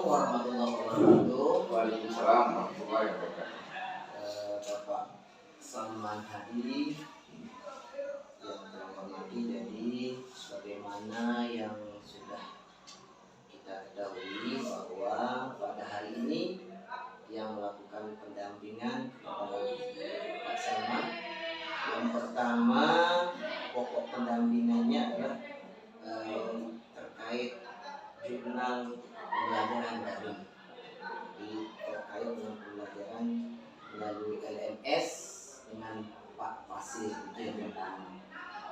warahmatullahi wabarakatuh. Waalaikumsalam warahmatullahi wabarakatuh. Bapak Salman Hadi yang terhormati, jadi sebagaimana yang sudah kita ketahui bahwa pada hari ini yang melakukan pendampingan kepada Pak Salman, yang pertama pokok pendampingannya adalah terkait jurnal pembelajaran daring, jadi terkait dengan pembelajaran melalui LMS dengan Pak Fasil, itu yang pertama.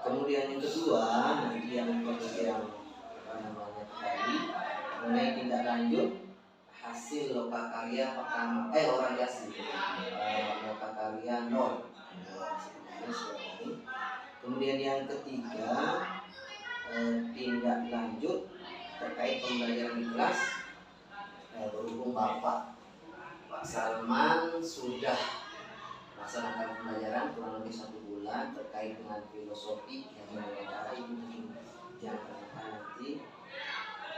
Kemudian yang kedua, nanti yang tadi mengenai tindak lanjut hasil lokakarya pertama orasi lokakarya 0. Kemudian yang ketiga, tindak lanjut terkait pembelajaran di kelas. Berhubung Pak Salman sudah melaksanakan pembelajaran kurang lebih 1 bulan terkait dengan filosofi yang mengenai itu, mungkin jangan nanti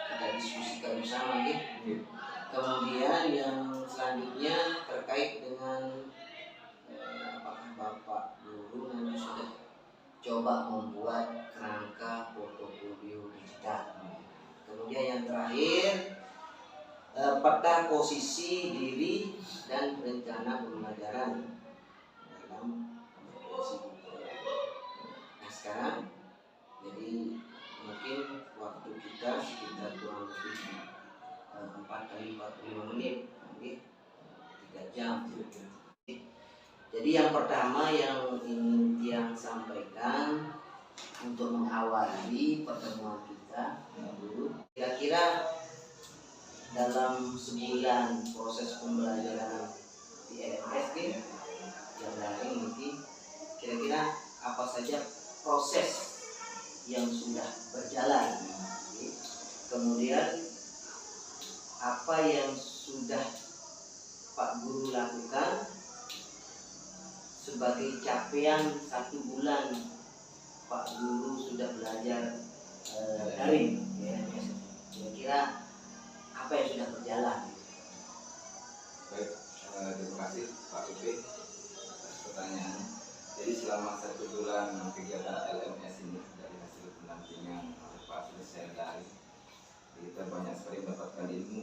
kita diskusikan bersama gitu. Kemudian yang selanjutnya terkait dengan apakah Bapak guru nanti sudah coba membuat kerangka portofolio digital. Kemudian yang terakhir, peta posisi diri dan rencana pembelajaran dalam kompetensi. Nah sekarang, jadi mungkin waktu kita sekitar kurang lebih 4 kali 45 menit, 3 jam. Jadi yang pertama yang ingin Tiang sampaikan untuk mengawali pertemuan kita dulu, kira-kira dalam sebulan proses pembelajaran di LMS yang daring ini, kira-kira apa saja proses yang sudah berjalan, kemudian apa yang sudah Pak Guru lakukan sebagai capaian 1 bulan Pak Guru sudah belajar daring, kira-kira apa yang sudah berjalan? Baik, terima kasih Pak Ipe atas pertanyaan. Jadi selama 1 bulan kegiatan LMS ini dari hasil pendampingan oleh Pak Selesai dari kita banyak sekali mendapatkan ilmu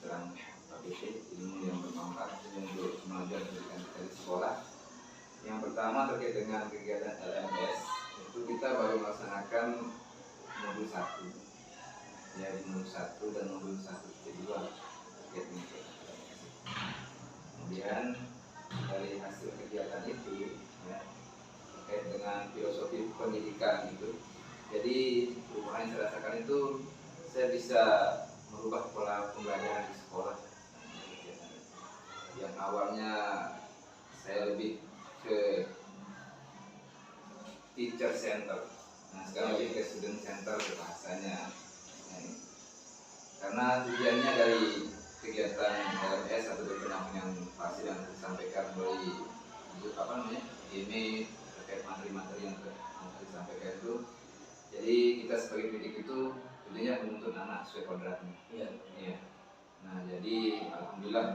terang Pak Ipe, ilmu yang bermanfaat untuk mengajar pendidikan kita di sekolah. Yang pertama terkait dengan kegiatan LMS, itu kita baru melaksanakan modul 1, ya di modul 1 dan modul 1/2 terkait dengan LMS. Kemudian dari hasil kegiatan itu, ya, terkait dengan filosofi pendidikan itu, jadi perubahan yang saya rasakan itu saya bisa merubah pola pembelajaran di sekolah. Yang awalnya saya lebih ke teacher center, nah sekarang lebih ke student center bahasanya. Karena tujuannya dari kegiatan LMS atau pendampingan hasil yang disampaikan melalui ini terkait materi-materi yang disampaikan itu. Jadi kita sebagai pendidik itu tentunya menuntut anak sesuai kodratnya. Iya. Nah jadi alhamdulillah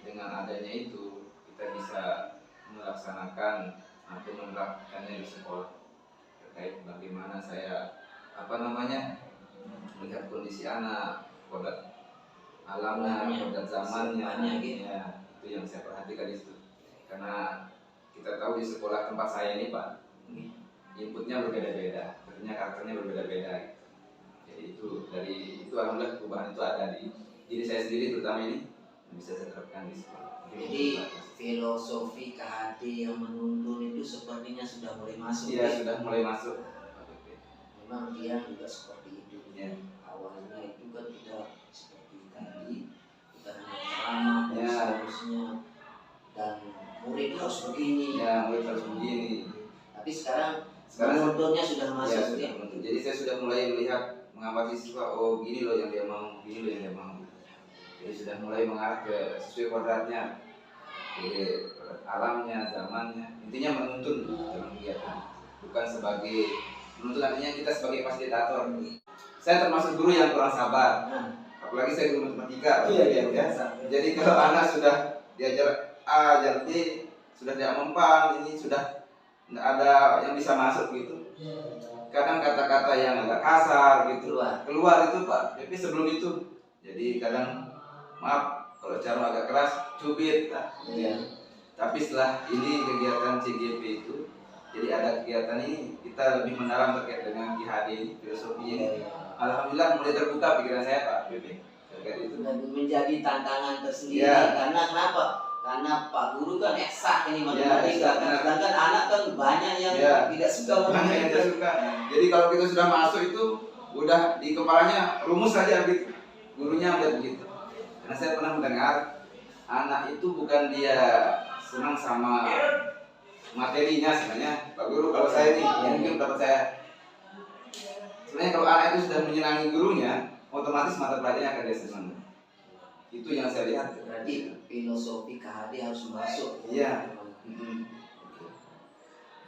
dengan adanya itu kita bisa melaksanakan atau menerapkannya di sekolah terkait bagaimana saya melihat kondisi anak, kodrat alamnya, kodrat zamannya, ya, itu yang saya perhatikan di situ. Karena kita tahu di sekolah tempat saya ini Pak, inputnya berbeda-beda, tentunya karakternya berbeda-beda. Jadi itu alhamdulillah perubahan itu ada di diri saya sendiri terutama ini bisa saya terapkan di sekolah. Jadi filosofi KHD yang menuntun itu sepertinya sudah mulai masuk. Iya, sudah mulai masuk. Memang dia juga seperti itu. Ya. Awalnya itu kan kita seperti tadi, kita hanya ceramah dan seterusnya, dan murid harus begini. Ya, murid harus begini. Tapi sekarang menuntunnya sudah masuk. Ya, jadi saya sudah mulai melihat, mengamati siswa, oh gini loh yang dia mau, gini loh yang dia mau. Jadi sudah mulai mengarah ke sesuai kodratnya, jadi alamnya, zamannya, intinya menuntun dalam kegiatan, bukan sebagai menuntun, artinya kita sebagai fasilitator. Saya termasuk guru yang kurang sabar. apalagi saya guru matematika. Iya, ya. biasa. Jadi kalau anak sudah diajar A, ajar B, sudah tidak mempan, ini sudah tidak ada yang bisa masuk gitu. Kadang kata-kata yang agak kasar gitu keluar itu Pak. Tapi sebelum itu, jadi kadang maaf kalau cara agak keras, cubit. Iya. Tapi setelah ini kegiatan CGP itu, jadi ada kegiatan ini kita lebih mendalam terkait dengan GHD ini, filosofi ini. Alhamdulillah mulai terbuka pikiran saya Pak BP terkait itu. Dan menjadi tantangan tersendiri. Ya. Karena kenapa? Karena Pak Guru kan eksak ini Ya, matematika. eksak. Sedangkan anak kan banyak yang Ya. tidak suka Banyak yang matematika. tidak suka. Jadi kalau kita sudah masuk itu udah di kepalanya rumus saja gitu. Gurunya udah begitu. Karena saya pernah mendengar anak itu bukan dia senang sama materinya sebenarnya. Pak Guru kalau saya nih mungkin pendapat saya. Sebenarnya kalau anak itu sudah menyenangi gurunya, otomatis mata pelajarannya akan dia senang. Itu yang saya lihat. Berarti filosofi KHD harus masuk. Iya.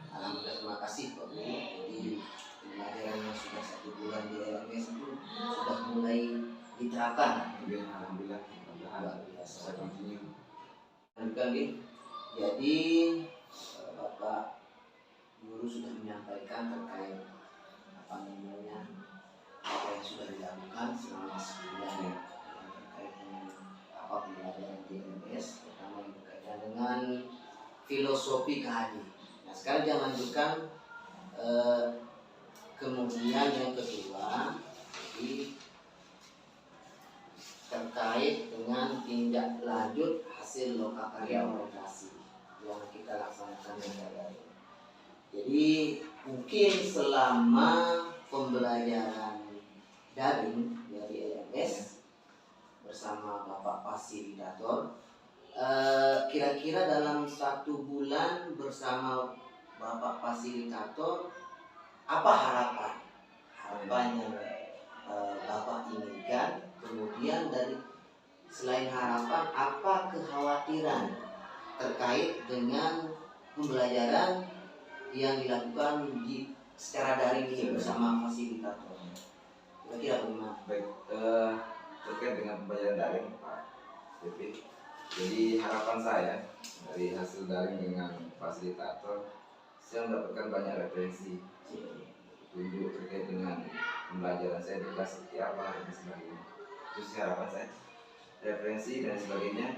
Alhamdulillah, terima kasih Pak Guru. Jadi pembelajaran yang sudah 1 bulan di LMS itu sudah mulai diterapkan. Alhamdulillah. Luar biasa. Saya continue. Jadi Bapak Guru sudah menyampaikan terkait apa yang sudah dilakukan selama sebulan ya, yang terkait dengan apa pembelajaran di LMS, terutama yang berkaitan dengan filosofi KHD. Nah, sekarang kita lanjutkan kemudian yang kedua, jadi terkait dengan tindak lanjut hasil lokakarya orientasi yang kita laksanakan hari ini. Jadi mungkin selama pembelajaran daring dari LMS bersama Bapak fasilitator, kira-kira dalam 1 bulan bersama Bapak fasilitator, apa harapan yang Bapak inginkan? Kemudian dari selain harapan, apa kekhawatiran terkait dengan pembelajaran yang dilakukan secara daring ini bersama fasilitator? Kira-kira bagaimana? Baik, terkait dengan pembelajaran daring Pak BP. Jadi harapan saya dari hasil daring dengan fasilitator, saya mendapatkan banyak referensi tunjuk terkait dengan pembelajaran saya di kelas seperti apa dan sebagainya. Itu sih harapan saya, referensi dan sebagainya.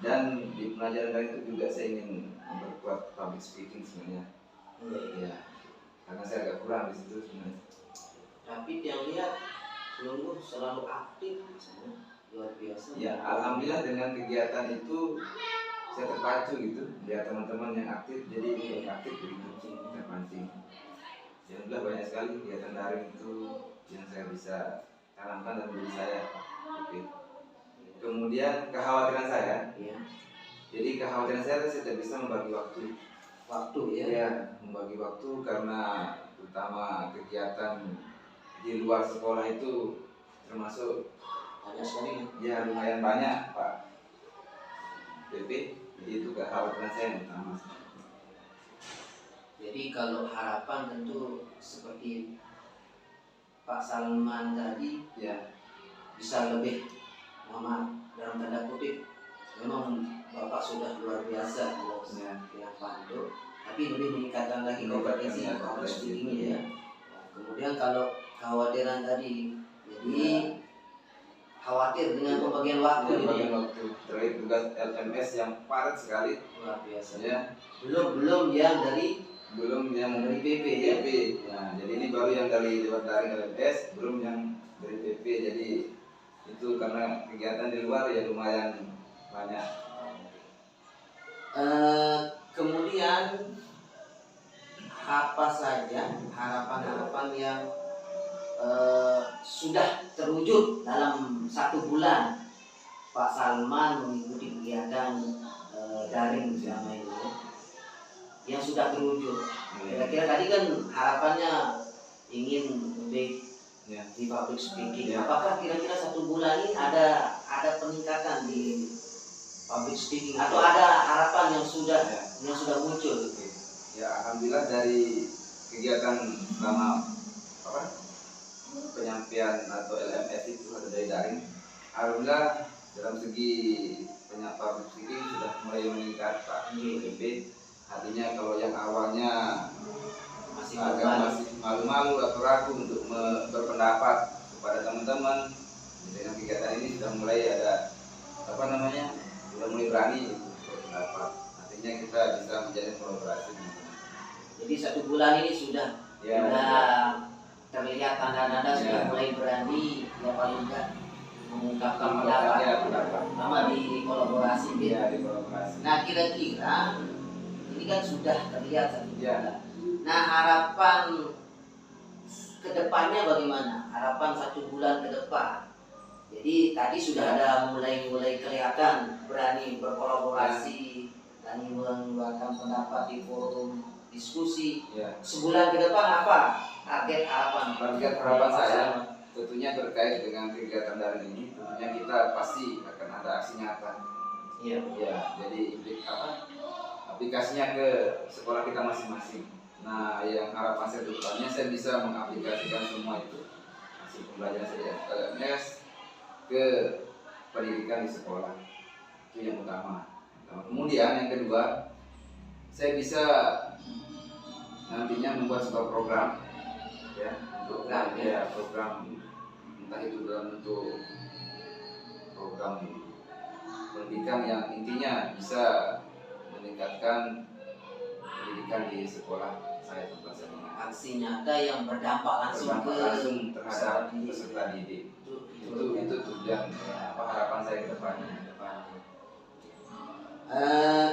Dan di pembelajaran daring itu juga saya ingin memperkuat public speaking sebenarnya. Ya, karena saya agak kurang di situ sebenarnya. Tapi yang lihat sungguh selalu aktif misalnya, luar biasa. Ya, alhamdulillah dengan kegiatan itu saya terpacu gitu, lihat teman-teman yang aktif, jadi ini aktif begitu, terpancing. Alhamdulillah banyak sekali kegiatan daring itu yang saya bisa tanamkan dalam diri saya. Oke. Kemudian kekhawatiran saya, Ya. jadi kekhawatiran saya tidak bisa membagi waktu Ya. ya, membagi waktu karena terutama kegiatan di luar sekolah itu termasuk Banyak sekali. ya lumayan banyak Pak BP, jadi itu kekhawatiran saya yang utama. Jadi kalau harapan tentu seperti Pak Salman tadi Ya, bisa lebih, mama dalam tanda kutip, memang Bapak sudah luar biasa Ya. yang pandu, tapi lebih meningkatkan lagi kompetensi Ya, public kompetensi. speaking-nya ya. Kemudian kalau kekhawatiran tadi, jadi khawatir dengan pembagian waktu ya ini bagian waktu terkait tugas LMS yang padat sekali luar biasa. ya, Belum yang dari belum yang dari PP ya. PP. Nah, jadi ini baru yang dari lewat daring LMS, belum yang dari PP. Jadi itu karena kegiatan di luar ya lumayan banyak. Kemudian apa saja harapan-harapan yang sudah terwujud dalam 1 bulan Pak Salman mengikuti kegiatan daring selama ini ya, yang sudah terwujud. Kira-kira tadi kan harapannya ingin lebih Ya. di public speaking. Ya. Apakah kira-kira 1 bulan ini ada peningkatan di public speaking atau ada harapan yang sudah muncul? Oke. Ya alhamdulillah dari kegiatan selama penyampaian atau LMS itu ada dari daring. Alhamdulillah dalam segi public speaking sudah mulai meningkat Pak PPP. Artinya kalau yang awalnya Masih masih malu-malu atau ragu untuk berpendapat kepada teman-teman, dengan kegiatan ini sudah mulai ada sudah mulai berani berpendapat. Artinya kita bisa menjalin kolaborasi. Jadi 1 bulan ini sudah terlihat tanda-tanda sudah mulai berani ya paling enggak mengungkapkan pendapat sama di kolaborasi di kolaborasi. Nah kira-kira ini kan sudah terlihat 1 bulan. Ya. Nah harapan kedepannya bagaimana? Harapan 1 bulan ke depan. Jadi tadi sudah ada mulai kelihatan berani berkolaborasi, berani mengeluarkan pendapat di forum diskusi. Ya. Sebulan ke depan apa target harapan? Target harapan saya tentunya terkait dengan kegiatan daring ini, tentunya kita pasti akan ada aksi nyata. Iya. Ya, jadi aplikasinya ke sekolah kita masing-masing. Nah, yang harapan saya depannya saya bisa mengaplikasikan semua itu hasil pembelajaran saya LMS ke pendidikan di sekolah. Itu yang utama. Nah, kemudian yang kedua, saya bisa nantinya membuat sebuah program ya untuk program entah itu dalam bentuk program pendidikan yang intinya bisa meningkatkan pendidikan di sekolah saya tempat saya mengajar. Aksi nyata yang berdampak langsung terhadap peserta didik. Itu tujuan harapan saya ke depannya.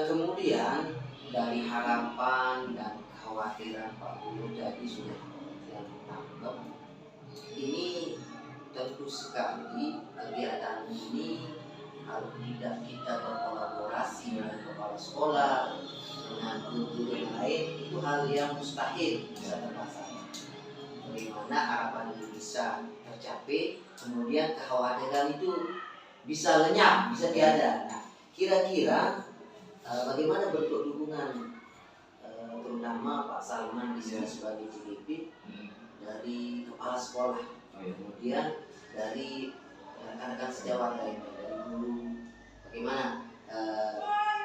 Kemudian dari harapan dan kekhawatiran Pak Guru tadi sudah yang tangkap. Ini tentu sekali kegiatan ini kalau tidak kita berkolaborasi dengan kepala sekolah, dengan guru yang lain, itu hal yang mustahil bisa terlaksana. Bagaimana harapan ini bisa tercapai, kemudian kekhawatiran itu bisa lenyap, bisa tiada. Nah, kira-kira bagaimana bentuk dukungan terutama Pak Salman di sini sebagai CGP dari kepala sekolah, kemudian dari rekan-rekan sejawat lainnya, dari guru, bagaimana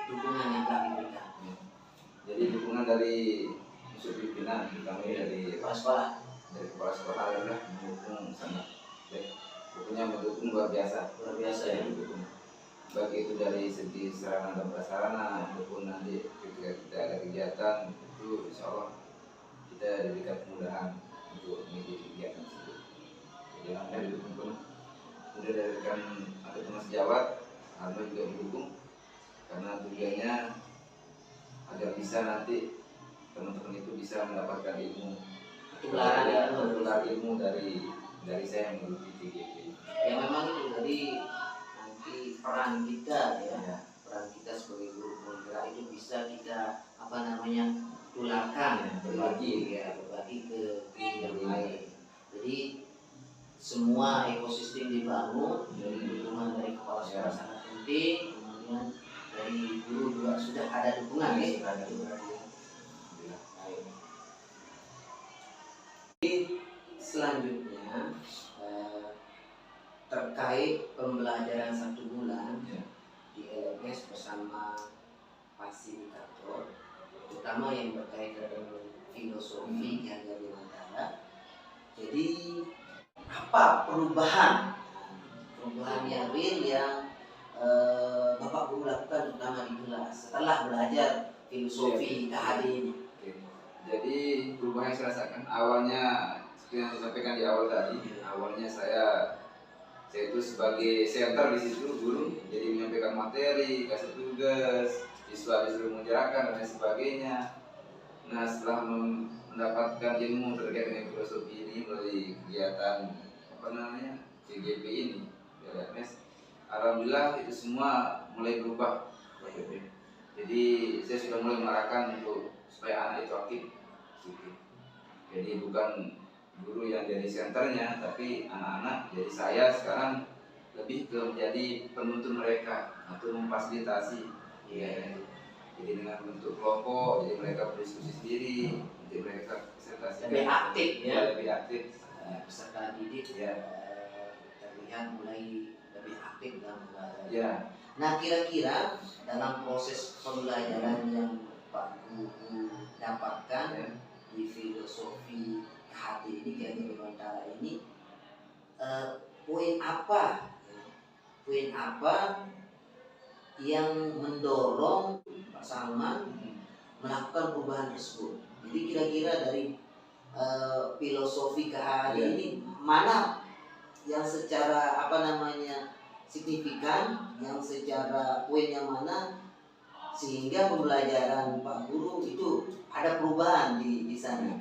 dukungan yang kami berikan? Jadi dukungan dari unsur pimpinan, kami dari kepala sekolah, adalah mendukung sangat baik. Pokoknya mendukung luar biasa ya. Mendukung. Baik itu dari segi sarana dan prasarana ataupun nanti ketika kita ada kegiatan itu insya Allah kita diberikan kemudahan untuk mengikuti kegiatan tersebut. Jadi anda didukung penuh. Kemudian dari rekan atau teman sejawat, anda juga mendukung karena tujuannya agar bisa nanti teman-teman itu bisa mendapatkan ilmu, tular ilmu dari saya yang mengikuti TGP. Ya memang itu dari nanti peran kita peran kita sebagai guru penggerak itu bisa kita tularkan, berbagi ke yang lain. Jadi semua ekosistem dibangun, dari dukungan dari kepala sekolah sangat penting, kemudian dari guru juga sudah ada dukungan Selanjutnya terkait pembelajaran 1 bulan di LMS bersama fasilitator, terutama yang berkaitan dengan filosofi yang dari Mantara. Jadi apa perubahan yang real yang Bapak Guru lakukan terutama di kelas setelah belajar filosofi KHD ini? Jadi perubahan yang saya rasakan awalnya seperti yang saya sampaikan di awal tadi, awalnya saya itu sebagai center di situ guru, jadi menyampaikan materi, kasih tugas, siswa disuruh mengerjakan dan lain sebagainya. Nah setelah mendapatkan ilmu terkait dengan filosofi ini melalui kegiatan CGP ini, LMS, alhamdulillah itu semua mulai berubah. Jadi saya sudah mulai mengarahkan untuk supaya anak itu aktif. Jadi bukan guru yang jadi senternya, tapi anak-anak. Jadi saya sekarang lebih ke menjadi penuntun mereka atau memfasilitasi. Jadi dengan bentuk kelompok, jadi mereka berdiskusi sendiri, jadi mereka presentasi lebih aktif lebih aktif. Peserta didik terlihat mulai lebih aktif aktif dalam pembelajaran. Ya. Nah, kira-kira dalam proses pembelajaran yang Pak Guru dapatkan Ya. di filosofi KHT ini, Kegiatan Nusantara ini, poin apa yang mendorong Pak Salman melakukan perubahan tersebut? Jadi kira-kira dari filosofi KHT Ya. ini mana yang secara signifikan, yang secara poin yang mana sehingga pembelajaran Pak Guru itu ada perubahan di sana?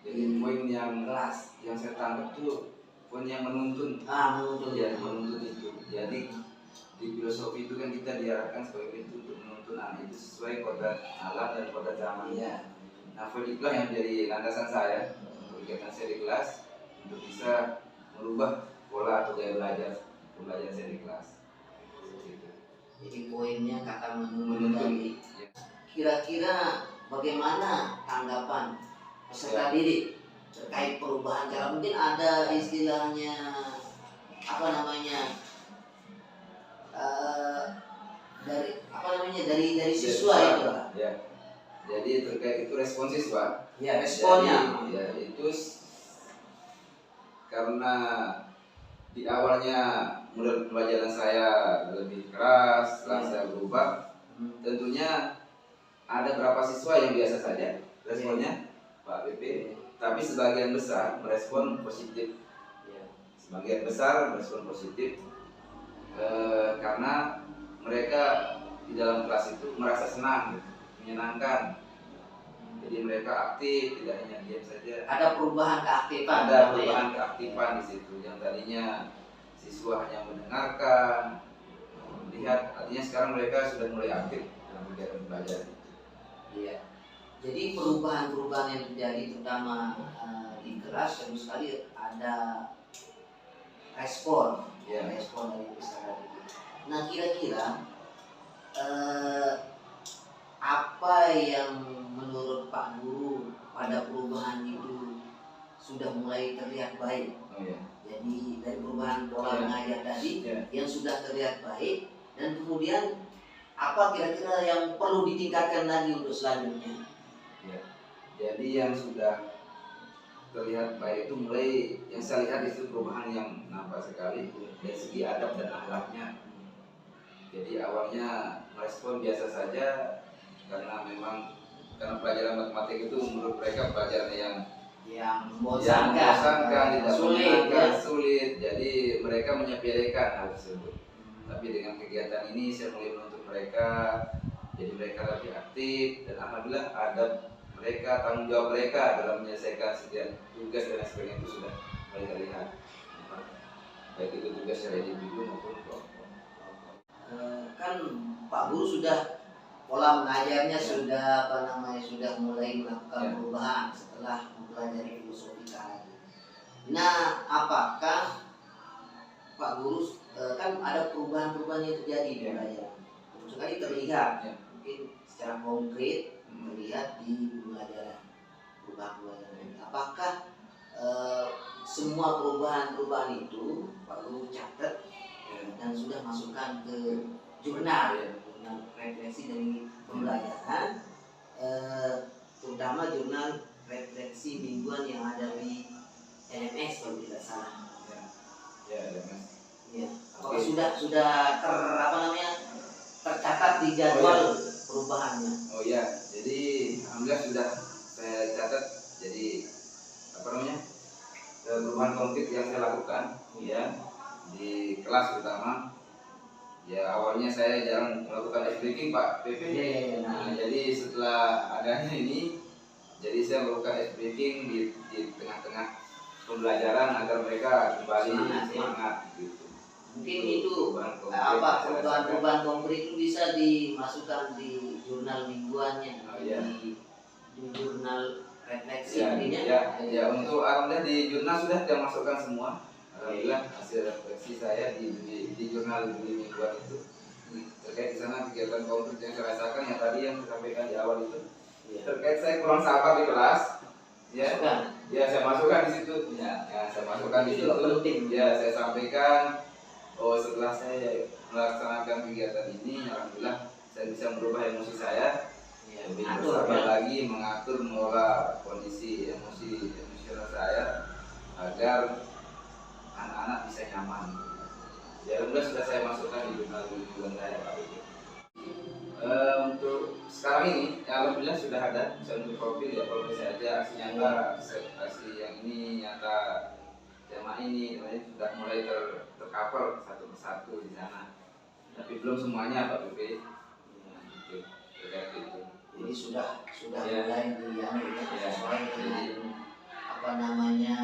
Jadi poin yang Kelas. yang saya tangkap tuh poin yang menuntun. Menuntun Ya, menuntun itu. Jadi di filosofi itu kan kita diarahkan sebagai itu untuk menuntun anak itu sesuai kodrat alam dan kodrat zaman. Iya. Nah, poin itulah yang menjadi landasan saya untuk kegiatan saya di kelas untuk bisa merubah pola atau gaya belajar saya di kelas. Seperti itu. Jadi poinnya kata menuntun Menuntun. tadi. Ya. Kira-kira bagaimana tanggapan peserta didik terkait perubahan cara? Mungkin ada istilahnya dari siswa itu lah. Ya. Jadi terkait itu respon siswa. Ya, responnya. Jadi, ya itu karena di awalnya model pembelajaran saya lebih keras, setelah saya berubah, tentunya ada beberapa siswa yang biasa saja responnya, Pak PP, tapi sebagian besar merespon positif. Sebagian besar merespon positif karena mereka di dalam kelas itu merasa senang, menyenangkan. Jadi mereka aktif, tidak hanya diam saja. Ada perubahan keaktifan. Ada perubahan keaktifan di situ. Yang tadinya siswa hanya mendengarkan, melihat, artinya sekarang mereka sudah mulai aktif dalam kegiatan belajar. Iya. Jadi perubahan-perubahan yang terjadi terutama di kelas tentu sekali ada respon dari peserta didik. Nah, kira-kira apa yang menurut Pak Guru pada perubahan itu sudah mulai terlihat baik? Jadi dari perubahan pola mengajar tadi yang sudah terlihat baik, dan kemudian apa kira-kira yang perlu ditingkatkan lagi untuk selanjutnya? Jadi yang sudah terlihat baik itu mulai yang saya lihat itu perubahan yang nampak sekali dari segi adab dan akhlaknya. Jadi awalnya merespon biasa saja karena pelajaran matematik itu menurut mereka pelajaran yang membosankan, tidak menyenangkan, sulit. Jadi mereka menyepelekan hal tersebut. Tapi dengan kegiatan ini saya mulai menuntut mereka, jadi mereka lebih aktif dan alhamdulillah adab mereka, tanggung jawab mereka dalam menyelesaikan setiap tugas dan sebagainya itu sudah mulai terlihat. Baik itu tugas secara individu maupun kelompok. Kan Pak Guru sudah pola mengajarnya sudah mulai melakukan perubahan setelah mempelajari filosofi tadi. Nah, apakah Pak Guru kan ada perubahan-perubahan yang terjadi di pembelajaran? Tentu sekali terlihat, mungkin secara konkret terlihat di pembelajaran, perubahan-perubahan. Apakah semua perubahan-perubahan itu Pak Guru catat dan sudah masukkan ke jurnal refleksi dari pembelajaran, terutama jurnal refleksi mingguan yang ada di LMS kalau tidak salah. LMS. Ya. Apakah sudah tercatat di jadwal perubahannya? Oh iya, jadi alhamdulillah sudah saya catat. Jadi perubahan konkret yang saya lakukan di kelas terutama. Awalnya saya jarang melakukan ice breaking, Pak PP. Nah, jadi setelah adanya ini, jadi saya melakukan ice breaking di tengah-tengah pembelajaran agar mereka kembali semangat gitu. Mungkin itu perubahan konkret itu bisa dimasukkan di jurnal mingguannya, di jurnal refleksi untuk alhamdulillah di jurnal sudah saya masukkan semua. Alhamdulillah hasil refleksi saya di jurnal mingguan itu terkait di sana kegiatan konkret yang saya rasakan yang tadi yang saya sampaikan di awal itu terkait saya kurang sabar di kelas saya masukkan di situ saya masukkan di situ saya sampaikan Oh, setelah saya melaksanakan kegiatan ini, alhamdulillah saya bisa merubah emosi saya, lebih bersabar lagi, mengatur mengelola kondisi emosional saya agar anak-anak bisa nyaman. Ya, alhamdulillah sudah saya masukkan di jurnal lingkungan saya, Pak Ibu. Untuk sekarang ini, ya alhamdulillah sudah ada bisa untuk profil ya, profil saya aja aksi nyata, aksi yang ini nyata tema ini sudah mulai tercover satu persatu di sana, tapi belum semuanya Pak PP. Jadi sudah Ya. mulai sesuai dengan apa namanya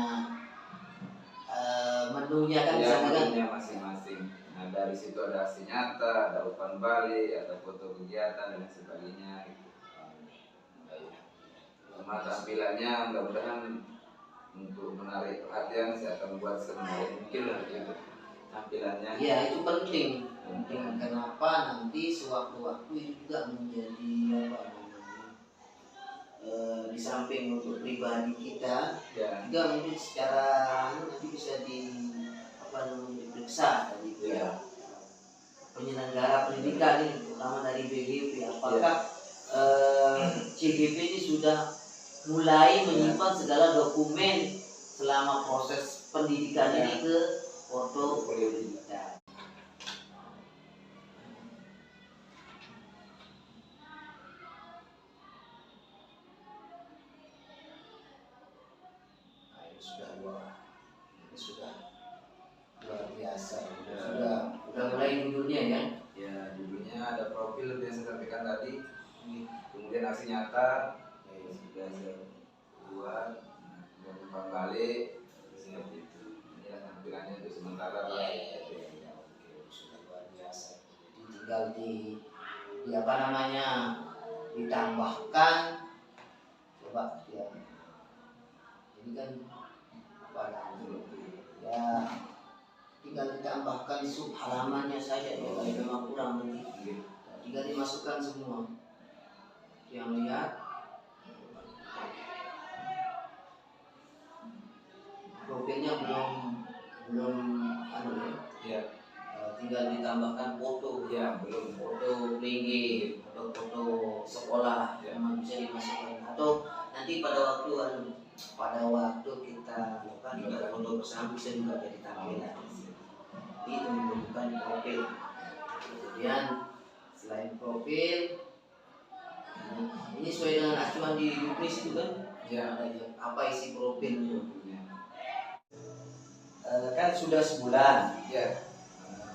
menunya kan Ya, misalnya kan menunya masing-masing. Nah, dari situ ada aksi nyata, ada umpan balik, ada foto kegiatan dan sebagainya. Sama tampilannya mudah-mudahan untuk menarik perhatian saya akan buat semenarik mungkin lah gitu tampilannya. Iya, itu penting. Kenapa nanti sewaktu-waktu itu juga menjadi apa namanya di samping untuk pribadi kita juga mungkin secara nanti bisa diperiksa tadi itu ya penyelenggara pendidikan ini terutama dari BGP apakah CGP ini sudah mulai menyimpan segala dokumen selama proses pendidikan ini ke portofolio digital. Sudah luar biasa. Sudah mulai judulnya ya. Ya, judulnya ada profil yang saya sampaikan tadi. Kemudian aksi nyata sudah saya buat, kemudian umpan balik seperti itu. Inilah tampilannya untuk sementara. Sudah luar biasa. Jadi tinggal di apa namanya ditambahkan coba ya. Ini kan apa namanya ya tinggal ditambahkan sub halamannya saja ya kalau memang kurang nanti tinggal dimasukkan semua yang lihat profilnya belum ya. Tinggal ditambahkan foto Ya, belum. foto PG atau foto sekolah yang bisa dimasukkan atau nanti pada waktu kita foto bersama bisa juga jadi tampilan itu membutuhkan profil. Kemudian selain profil ini sesuai dengan acuan di Juknis itu kan apa isi profilnya kan sudah sebulan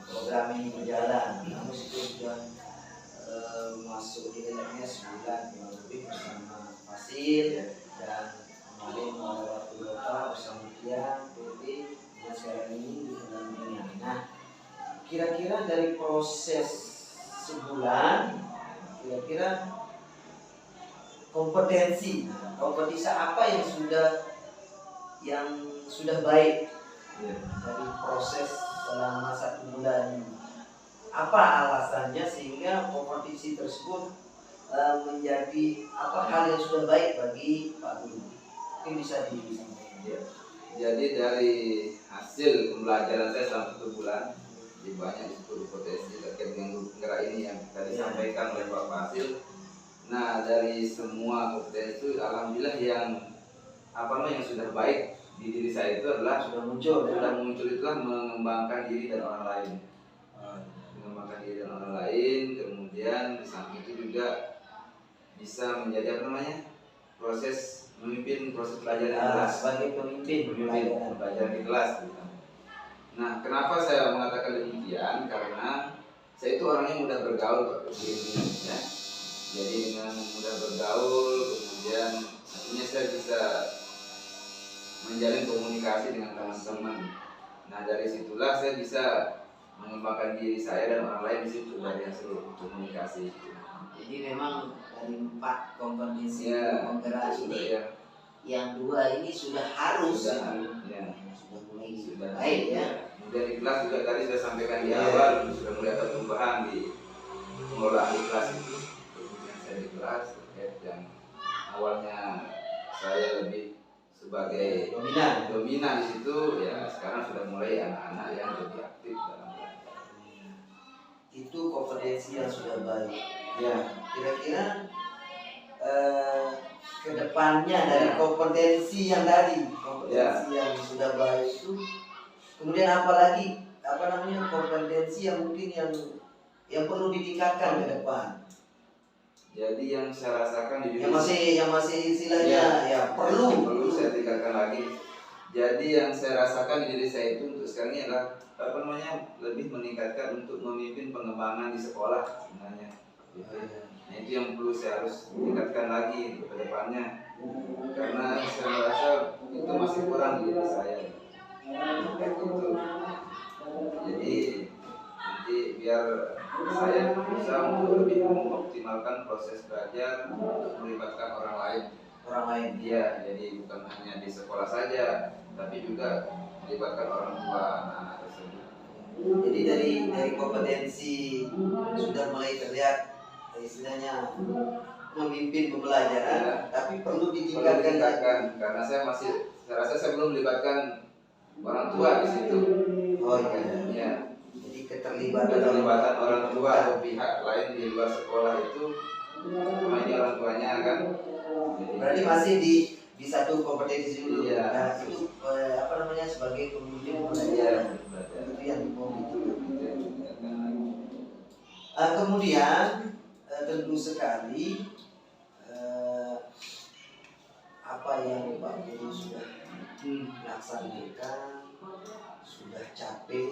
program ini berjalan, namun itu sudah masuk di LMS sebulan kurang lebih bersama Fasil dan kemarin pada waktu Bapak bersama Kia, PP dan sekarang ini dengan Nah, kira-kira dari proses sebulan, kira-kira kompetensi apa yang sudah baik dari proses selama 1 bulan ini. Apa alasannya sehingga kompetisi tersebut menjadi hal yang sudah baik bagi Pak Guru? Mungkin bisa disampaikan. Jadi dari hasil pembelajaran saya selama 1 bulan, jadi banyak disebut potensi terkait dengan gerak ini yang tadi disampaikan oleh Pak Fasil. Nah, dari semua kompetensi itu alhamdulillah yang sudah baik di diri saya itu adalah sudah muncul itulah mengembangkan diri dan orang lain. Kemudian di samping itu juga bisa menjadi proses memimpin proses pelajaran di kelas sebagai pemimpin pelajaran di kelas gitu. Nah, kenapa saya mengatakan demikian? Karena saya itu orangnya mudah bergaul ya. Jadi dengan mudah bergaul, kemudian artinya saya bisa menjalin komunikasi dengan teman-teman. Nah, dari situlah saya bisa mengembangkan diri saya dan orang lain di situ dari hasil komunikasi itu. Jadi memang dari 4 kompetensi penggerak ini yang 2 ini sudah harus sudah mulai baik ya. Kemudian di kelas juga tadi saya sampaikan di awal sudah mulai ada perubahan di pengelolaan di kelas itu. Kemudian saya di kelas terkait yang awalnya saya lebih sebagai dominan di situ ya, sekarang sudah mulai anak-anak yang lebih aktif dalam kelas. kompetensi yang sudah baik. Ya, Kira-kira kedepannya dari kompetensi yang tadi, kompetensi yang sudah baik itu, kemudian apalagi kompetensi yang mungkin yang perlu ditingkatkan ke depan. jadi yang saya rasakan di diri Yang masih istilahnya ya perlu saya tingkatkan lagi. Jadi yang saya rasakan di diri saya itu untuk sekarang ini adalah lebih meningkatkan untuk memimpin pengembangan di sekolah sebenarnya. Nah itu yang perlu saya harus tingkatkan lagi ke depannya, karena saya merasa itu masih kurang di diri saya. Gitu. Jadi nanti biar saya berusaha untuk lebih mengoptimalkan proses belajar untuk melibatkan orang lain. Iya, jadi bukan hanya di sekolah saja, tapi juga melibatkan orang tua anak-anak tersebut. Jadi dari kompetensi sudah mulai terlihat istilahnya memimpin pembelajaran, tapi perlu ditingkatkan karena saya rasa saya belum melibatkan orang tua di situ. Oh iya. Ya. Jadi keterlibatan orang tua atau pihak lain di luar sekolah itu, ini orang tuanya kan. Berarti masih di satu kompetensi dulu. Iya. Nah itu sebagai pemimpin pembelajaran itu yang mau kemudian tentu sekali apa yang Pak Guru sudah laksanakan, sudah capek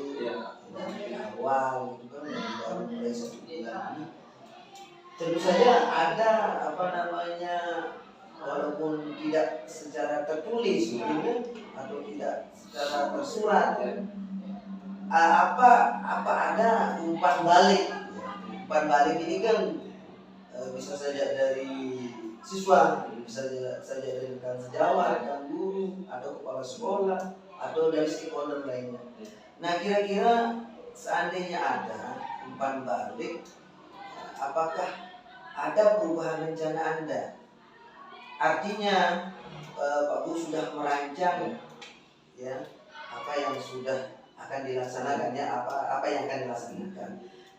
dari awal gitu kan, baru mulai 1 bulan ini. Tentu saja ada walaupun tidak secara tertulis gitu, atau tidak secara tersurat ya. Apa ada umpan balik? Umpan balik ini kan bisa saja dari siswa, bisa saja dari rekan sejawat, rekan guru, atau kepala sekolah, atau dari stakeholder lainnya. Nah kira-kira seandainya ada umpan balik, apakah ada perubahan rencana Anda? Artinya Pak Guru sudah merancang ya apa yang sudah akan dilaksanakan ya, apa yang akan dilaksanakan.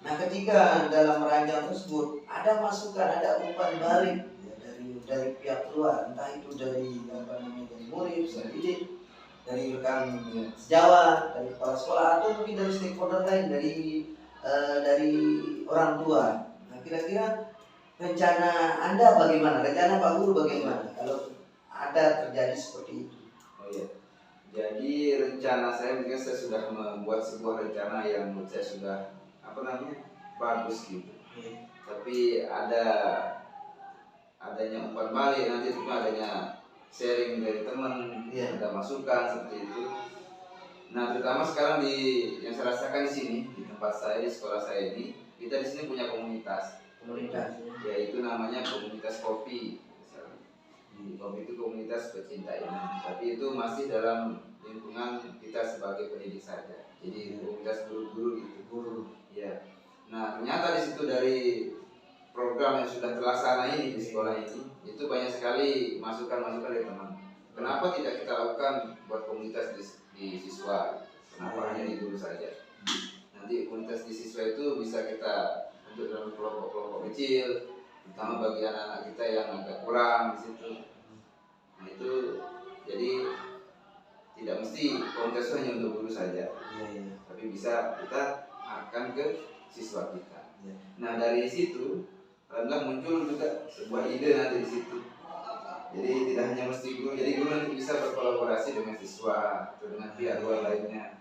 Nah ketika dalam merancang tersebut ada masukan, ada umpan balik ya, dari pihak luar, entah itu dari dari murid, dari didik, dari rekan sejawat, dari kepala sekolah, atau mungkin dari stakeholder lain, dari orang tua. Nah kira-kira rencana Anda bagaimana? Rencana Pak Guru bagaimana kalau ada terjadi seperti itu? Oh iya. Jadi rencana saya mungkin saya sudah membuat sebuah rencana yang menurut saya sudah bagus gitu. Tapi adanya umpan balik, nanti itu adanya sharing dari teman, ada masukan seperti itu. Nah terutama sekarang yang saya rasakan di sini di tempat saya, di sekolah saya ini, kita di sini punya komunitas, yaitu namanya komunitas kopi. Kopi itu komunitas pecinta ini, tapi itu masih dalam lingkungan kita sebagai pendidik saja. Jadi komunitas guru-guru gitu. Ya. Nah ternyata di situ dari program yang sudah terlaksana ini di sekolah ini, itu banyak sekali masukan-masukan dari teman. Kenapa tidak kita lakukan buat komunitas di siswa? Kenapa hanya di guru saja? Nanti komunitas di siswa itu bisa kita untuk dalam kelompok-kelompok kecil, terutama bagi anak-anak kita yang agak kurang di situ. Nah itu jadi tidak mesti komunitas hanya untuk guru saja, tapi bisa kita akan ke siswa kita. Nah dari situ alhamdulillah muncul juga sebuah ide nanti di situ. Jadi tidak hanya mesti guru, jadi guru nanti bisa berkolaborasi dengan siswa atau dengan pihak luar lainnya.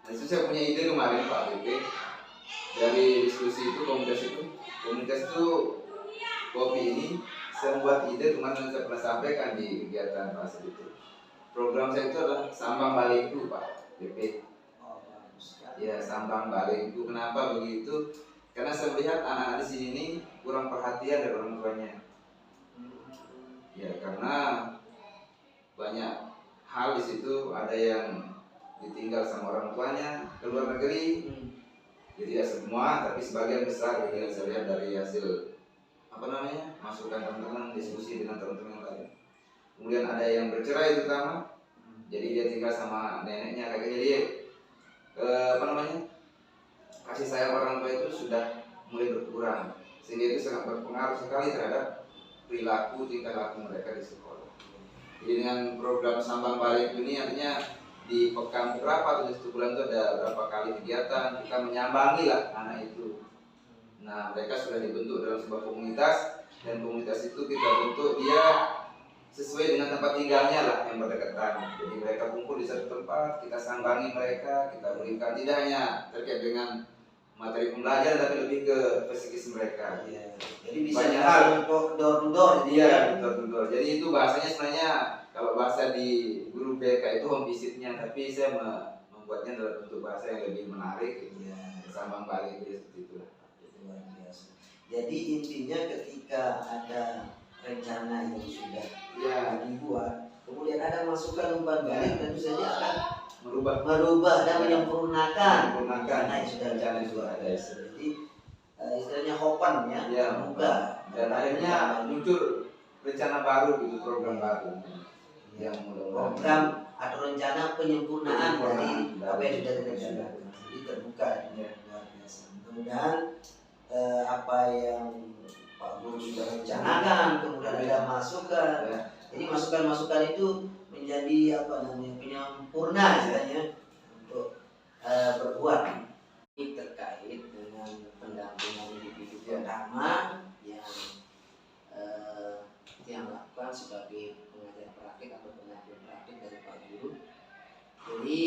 Nah itu saya punya ide kemarin Pak BP, dari diskusi itu komunitas itu kopi ini, saya buat ide kemarin saya pernah sampaikan di kegiatan pasar itu. Program saya itu adalah sambang balikku Pak BP. Ya sambang balikku. Kenapa begitu? Karena saya melihat anak-anak di sini ini kurang perhatian dari orang tuanya. Ya karena banyak hal di situ, ada yang ditinggal sama orang tuanya ke luar negeri. Jadi ya semua, tapi sebagian besar yang saya lihat dari hasil masukan teman-teman, diskusi dengan teman-teman lain. Kemudian ada yang bercerai terutama, jadi dia tinggal sama neneknya, jadi kasih sayang orang tua itu sudah mulai berkurang, sehingga itu sangat berpengaruh sekali terhadap perilaku tingkah laku mereka di sekolah. Jadi dengan program Sambang Balik ini artinya di pekan berapa atau di 1 bulan itu ada berapa kali kegiatan, kita menyambangi lah anak itu. Nah, mereka sudah dibentuk dalam sebuah komunitas, dan komunitas itu kita bentuk dia sesuai dengan tempat tinggalnya lah yang berdekatan. Jadi mereka kumpul di satu tempat, kita sambangi mereka, kita berikan tidak hanya terkait dengan materi pembelajaran tapi lebih ke psikis mereka. Iya. Jadi bisa Banyak langsung hal. untuk door to door. Iya, betul. Jadi itu bahasanya sebenarnya kalau bahasa di guru BK itu home visitnya, tapi saya membuatnya dalam bentuk bahasa yang lebih menarik. Iya. Sambang balik seperti itu. Itu luar biasa. Jadi intinya ketika ada rencana yang sudah dibuat, kemudian ada masukan umpan balik, tentu saja akan merubah dan menyempurnakan rencana yang sudah ada. Jadi istilahnya hopan ya, terbuka. Dan akhirnya muncul rencana baru gitu, program baru yang mudah-mudahan program atau rencana penyempurnaan dari apa yang sudah direncanakan. Jadi terbuka, luar biasa. Mudah-mudahan apa yang Pak Guru sudah rencanakan, kemudian ada masukan. Jadi masukan-masukan itu menjadi penyempurna istilahnya untuk berbuat. Ini terkait dengan pendampingan individu pertama yang lakukan sebagai pengajar praktik atau pendamping praktik dari Pak Guru. Jadi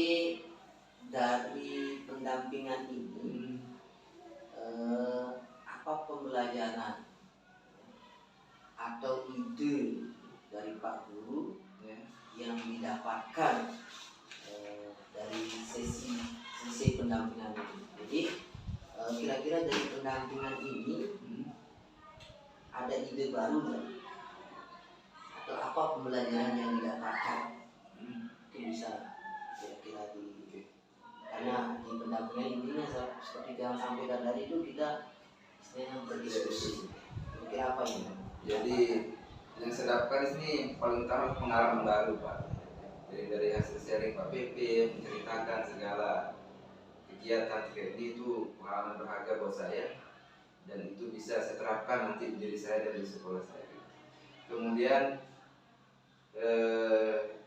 dari pendampingan ini apa pembelajaran atau ide dari Pak Guru yang didapatkan dari sesi pendampingan ini. Jadi kira-kira dari pendampingan ini ada ide baru nggak? Atau apa pembelajaran yang didapatkan? Itu bisa kira-kira karena di pendampingan intinya seperti yang sampaikan tadi itu kita istilahnya berdiskusi. Kira-kira apa ini? Jadi yang saya dapatkan di sini paling utama pengalaman baru, Pak. Jadi dari hasil sharing Pak PP menceritakan segala kegiatan ini itu pengalaman berharga buat saya, dan itu bisa saya terapkan nanti di diri saya dan di sekolah saya. Kemudian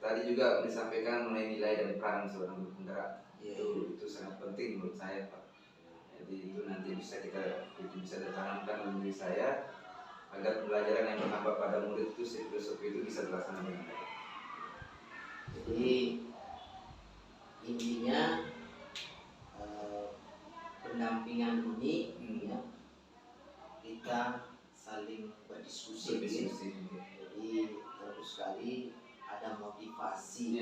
tadi juga disampaikan mengenai nilai dan peran seorang guru penggerak. Itu sangat penting menurut saya, Pak. Jadi itu nanti bisa ditanamkan dalam diri saya agar pembelajaran yang bernampak pada murid itu, filosofi itu bisa terlaksana dengan baik. Jadi intinya pendampingan ini ya, kita saling berdiskusi. Jadi tentu sekali ada motivasi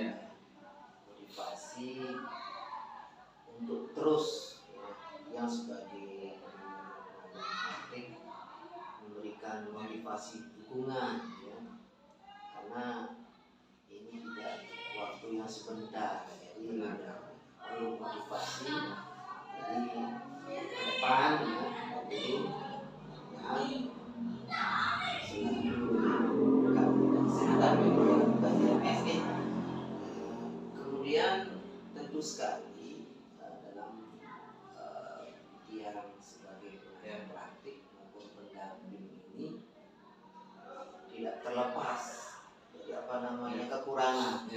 motivasi untuk terus yang sebagai praktik memberikan motivasi dukungan karena ini tidak waktu yang sebentar, jadi perlu motivasi. Jadi ke depan jadi kesehatan MSG. Kemudian tentu sekali dalam yang sebagai pengajar praktik maupun pendamping ini tidak terlepas dari kekurangan.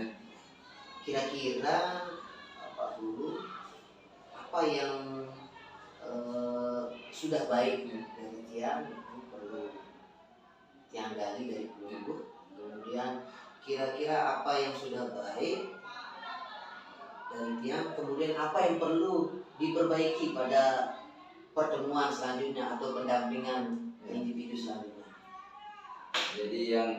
Kira-kira Pak Guru apa yang sudah baik dari Tiang itu perlu Tiang gali dari Guru. Kemudian kira-kira apa yang sudah baik dari Tiang, kemudian apa yang perlu diperbaiki pada pertemuan selanjutnya atau pendampingan individu selanjutnya. Jadi yang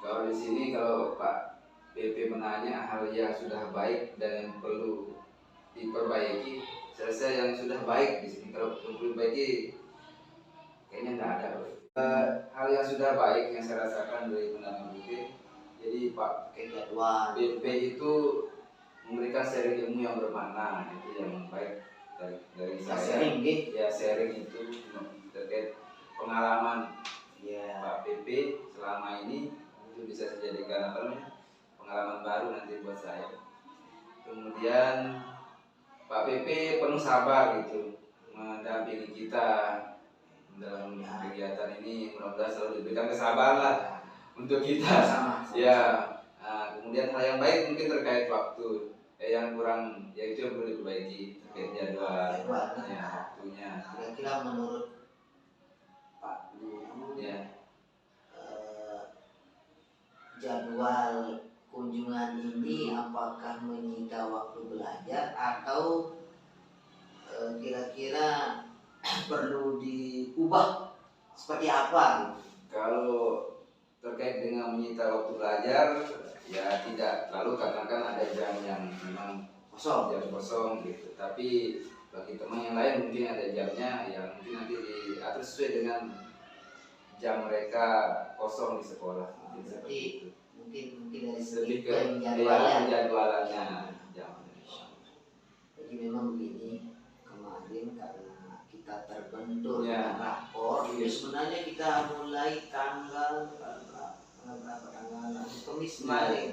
kalau di sini kalau Pak PP menanya hal yang sudah baik dan yang perlu diperbaiki, saya rasa yang sudah baik di sini. Kalau perlu diperbaiki kayaknya nggak ada. Hal yang sudah baik yang saya rasakan dari pendamping PP, jadi Pak PP itu memberikan sharing ilmu yang bermakna, itu yang baik dari saya. Sharing itu terkait pengalaman Pak PP selama ini, itu bisa saya jadikan pengalaman baru nanti buat saya. Kemudian Pak PP penuh sabar gitu mendampingi kita dalam Ya. kegiatan ini mudah-mudahan selalu diberikan kesabaran lah untuk kita. Sama. Ya, kemudian hal yang baik mungkin terkait waktu, yang kurang ya itu yang perlu diperbaiki terkait jadwal, Jadwalnya. ya waktunya. Kira-kira menurut Pak Guru, Ya, jadwal kunjungan ini apakah menyita waktu belajar atau kira-kira perlu diubah seperti apa? kalau terkait dengan menyita waktu belajar, ya tidak lalu karena kan ada jam yang memang Kosong. jam kosong gitu. Tapi bagi teman yang lain mungkin ada jamnya yang mungkin nanti diatur sesuai dengan jam mereka kosong di sekolah. Mungkin seperti itu. Mungkin dari Lebih segi ke penjadwalannya jam. Jadi memang begini, kemarin karena kita terbentur Ya. dengan rapor, Iya. jadi sebenarnya kita mulai tanggal berapa tanggal Kamis kemarin.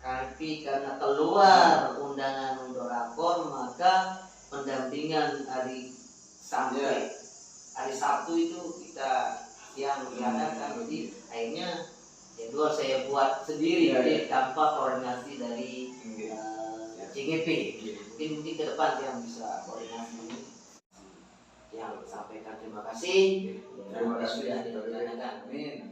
Tapi karena keluar undangan untuk rapor, maka pendampingan sampai hari Sabtu itu kita yang diadakan. Jadi akhirnya jadwal saya buat sendiri, Ya, jadi tanpa koordinasi dari CGP. Mungkin ke depan yang bisa koordinasi ini. Yang sampaikan terima kasih. Terima kasih. Sudah direncanakan. Amin.